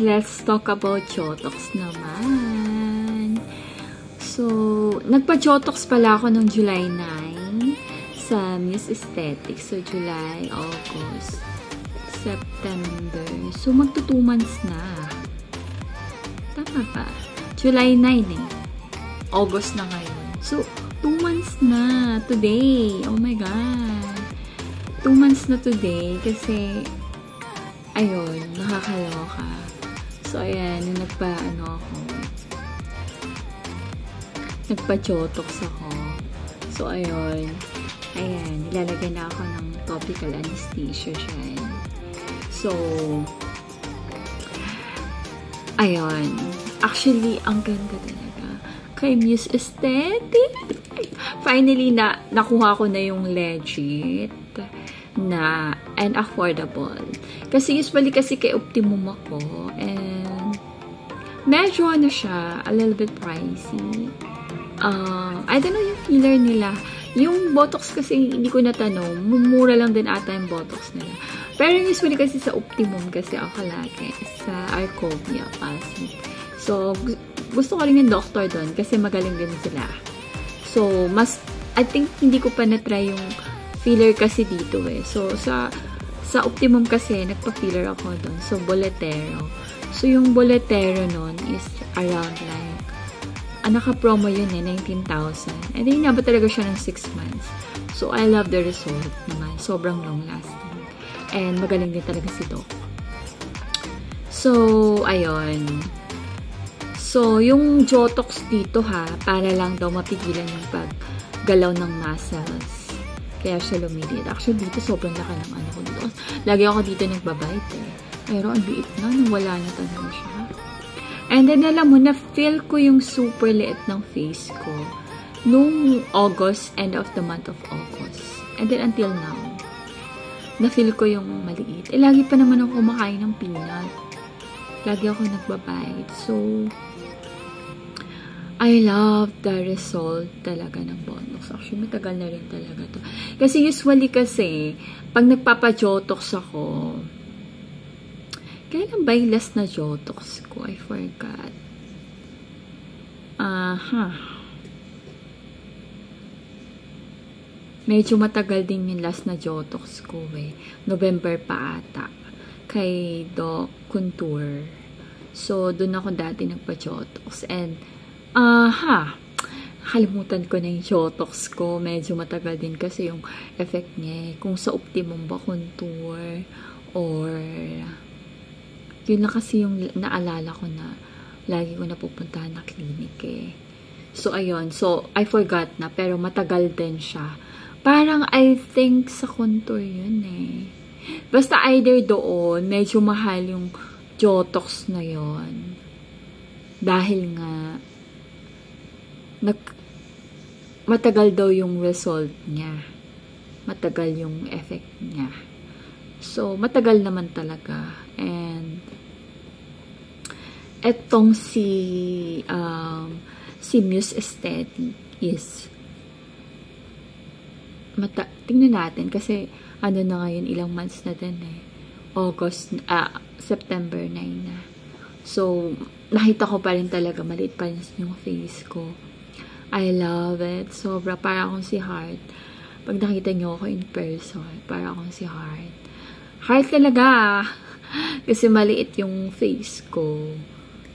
Let's talk about Chotox naman. So, nagpa-Chotox pala ako noong July 9 sa Muse Aesthetics. So, July, August, September. So, magto 2 months na. Tama ba? July 9 eh. August na ngayon. So, 2 months na today. Oh my God. 2 months na today kasi ayun, nakakaloka. So, ayan, yung nagpa-Chotox ako. So, ayun, nilalagyan na ako ng topical anesthesia dyan. So, ayun, actually, ang ganda talaga. Kay Muse Aesthetic. Finally, nakuha ko na yung legit na and affordable. Kasi usually kasi kay Optimum ako and medyo ano siya, a little bit pricey. I don't know yung filler nila. Yung Botox kasi hindi ko natanong, mura lang din ata yung Botox nila. Pero usually kasi sa Optimum kasi ako lagi sa Arcovia kasi. So, gusto ko rin yung doctor doon kasi magaling din sila. So, I think hindi ko pa na-try yung filler kasi dito eh. So, sa Optimum kasi, nagpa-filler ako doon. So, Boletero. So, yung Boletero nun is around like, naka-promo yun eh, 19,000. And then, inabot talaga siya ng 6 months. So, I love the result naman. Sobrang long-lasting. And magaling din talaga si Doc. So, ayun. So, yung Jotox dito ha, para lang daw mapigilan yung paggalaw ng muscles. Kaya siya lumiliit. Actually, dito sobrang laki ng ano ko dito. Lagi ako dito nagbabite eh. Pero ang liit na, nung wala na talaga siya. And then, alam mo, na-feel ko yung super liit ng face ko nung August, end of the month of August. And then, until now, na-feel ko yung maliit. Eh, lagi pa naman ako kumakain ng peanut. Lagi ako nagbabite. So, I love the result talaga ng Botox. Actually, matagal na rin talaga to. Kasi usually kasi, pag nagpapa-Jotox ako, kailan ba yung last na Jotox ko? I forgot. Medyo matagal din yung last na Jotox ko eh. November pa ata. Kay Doc Contour. So, doon ako dati nagpa-Jotox. And, kalimutan ko na yung Jotox ko. Medyo matagal din kasi yung effect niya. Kung sa Optimum ba Contour or yun na kasi yung naalala ko na lagi ko napupuntahan na clinic eh. So, ayun. So, I forgot na pero matagal din siya. Parang I think sa Contour yun eh. Basta either doon, medyo mahal yung Jotox na yun. Dahil nga matagal daw yung result niya. Matagal yung effect niya. So, matagal naman talaga. And, etong si Muse Aesthetic is tingnan natin kasi ano na ngayon, ilang months na din eh. September 9 na. So, nakita ko pa rin talaga, maliit pa rin yung face ko. I love it. Sobra. Para akong si Heart. Pag nakita nyo ako in person, para akong si Heart. Heart talaga. Kasi maliit yung face ko.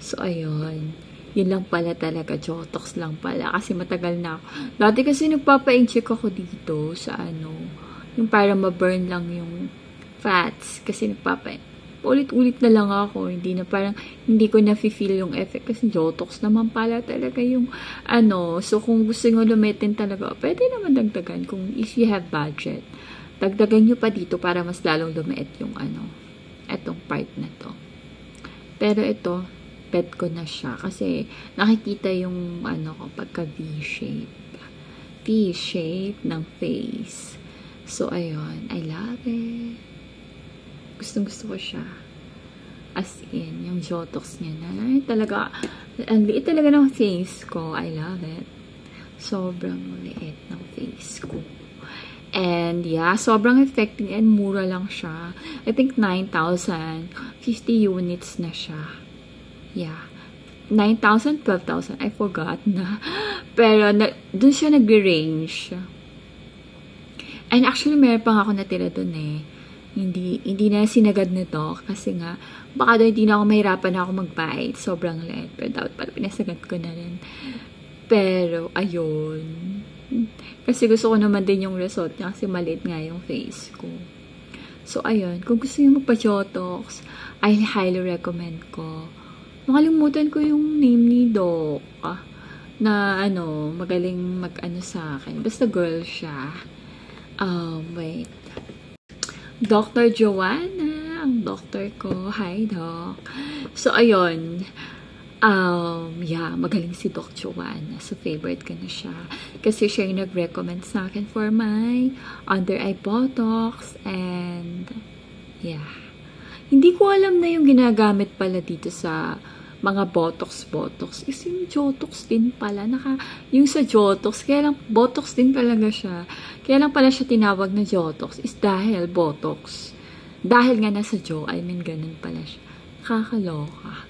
So, ayun. Yun lang pala talaga. Jotox lang pala. Kasi matagal na ako. Dati kasi nagpapa-incheck ako dito sa yung para ma-burn lang yung fats. Kasi ulit-ulit na lang ako. Hindi ko na-feel yung effect. Kasi Jotox naman pala talaga yung So, kung gusto nyo lumitin talaga, pwede naman dagdagan. Kung if you have budget, dagdagan nyo pa dito para mas lalong lumiit yung etong part na to. Pero ito, bet ko na siya. Kasi nakikita yung ko pagka V-shape. V-shape ng face. So, ayun. I love it. Gustong-gusto ko siya. As in, yung Jotox niya na. Talaga, ang liit talaga ng face ko. I love it. Sobrang liit ng face ko. And yeah, sobrang effective and mura lang siya. I think 9,000. 50 units na siya. Yeah. 9,000, 12,000. I forgot na. Pero dun siya nag-range. And actually, meron pa ako natira dun eh. Hindi na sinagad nito. Kasi nga, baka doon hindi na ako mahirapan na ako mag-bite. Sobrang light. Pero dapat pala pinasagad ko na rin. Pero, ayun. Kasi gusto ko naman din yung result niya kasi maliit nga yung face ko. So, ayun. Kung gusto niyo magpa-Botox, I highly recommend ko. Nakalimutan ko yung name ni Doc. Na, magaling mag-ano sa akin. Basta girl siya. Wait. Dr. Joanna, ang doctor ko. Hi, Doc. So, ayun. Yeah, magaling si Doc Joanna. So, favorite ko na siya. Kasi siya yung nag-recommend sa akin for my under-eye Botox. And, yeah. Hindi ko alam na yung ginagamit pala dito sa mga Botox. Is yung Jotox din pala. Yung sa Jotox, kaya lang Botox din talaga siya. Kaya lang pala siya tinawag na Jotox is dahil Botox. Dahil nga nasa jaw, ganun pala siya. Kakaloka.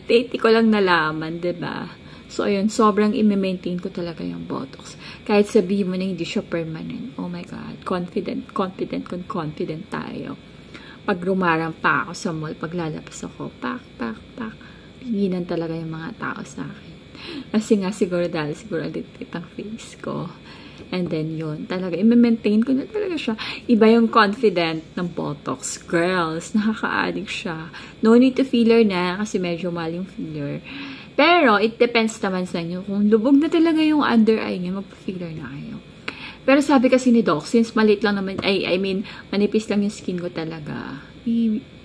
Titi ko lang nalaman, diba? So, ayun, sobrang i-maintain ko talaga yung Botox. Kahit sabihin mo na hindi siya permanent. Oh my God. Confident tayo. Pag rumarang pa ako sa mall, pag lalabas ako, pak. Tinginan talaga yung mga tao sa akin. Kasi nga siguro addicted ang face ko. And then yun, talaga, i-maintain ko na talaga siya. Iba yung confident ng Botox. Girls, nakaka-addict siya. No need to filler na kasi medyo mahal yung filler. Pero, it depends naman sa inyo. Kung lubog na talaga yung under eye nyo, magpa-filler na kayo. Pero sabi kasi ni Doc, since maliit lang naman, manipis lang yung skin ko talaga,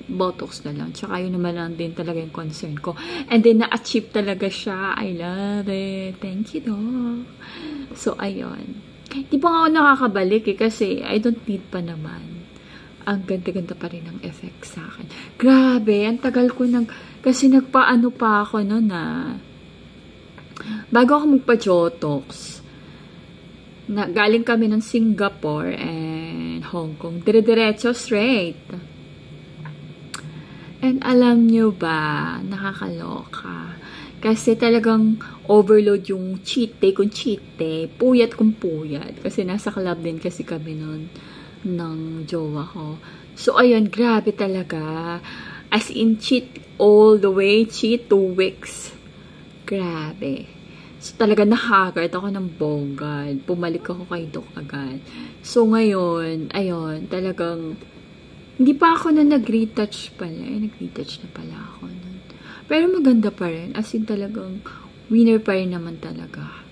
Botox na lang. Tsaka yun naman lang din talaga yung concern ko. And then, na-achieve talaga siya. I love it. Thank you, Doc. So, ayun. Di pa nga ako nakakabalik kasi I don't need pa naman. Ang ganda-ganda pa rin ang effect sa akin. Grabe, ang tagal ko kasi nagpaano pa ako bago ako magpa-Jotox. Galing kami ng Singapore and Hong Kong. Dire-diretso, straight. And alam nyo ba, nakakaloka. Kasi talagang overload yung cheat day kung cheat day. Puyat kung puyat. Kasi nasa club din kasi kami nun ng jowa ko. So, ayun, grabe talaga. As in, cheat all the way. Cheat 2 weeks. Grabe. So, talaga na-haggard ako ng bongad. Pumalik ako kay Doc agad. So, ngayon, ayun, talagang, hindi pa ako nag-retouch pala. Nag-retouch na pala ako nun. Pero maganda pa rin. As in, talagang, winner pa rin naman talaga.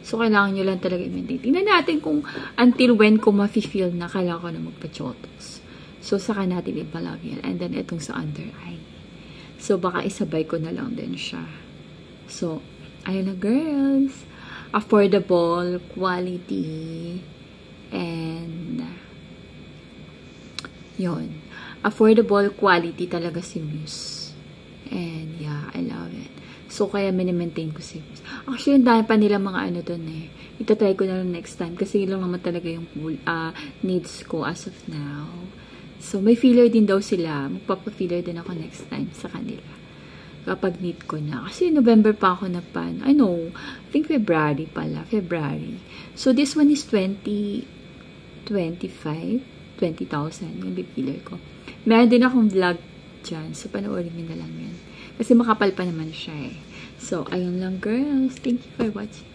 So, kailangan nyo lang talaga i-maintain. Tingnan natin kung until when ko ma-feel na kailangan ko na magpa-Jotox. So, saka natin ipalagyan. And then, itong sa under eye. So, baka isabay ko na lang din siya. So, ayun na girls, affordable, quality, and yun, affordable quality talaga si Muse. And yeah, I love it. So, kaya mini-maintain ko si Muse. Actually, yung dami pa nila mga dun eh. Itatry ko na lang next time kasi yun lang naman talaga yung needs ko as of now. So, may filler din daw sila. Magpapa-filler din ako next time sa kanila. Kapag need ko na. Kasi November pa ako na pan. I know. I think February pala. February. So, this one is 20,000 yung bipiller ko. Meron din akong vlog dyan. So, panoorin nyo na lang yan. Kasi makapal pa naman siya eh. So, ayun lang girls. Thank you for watching.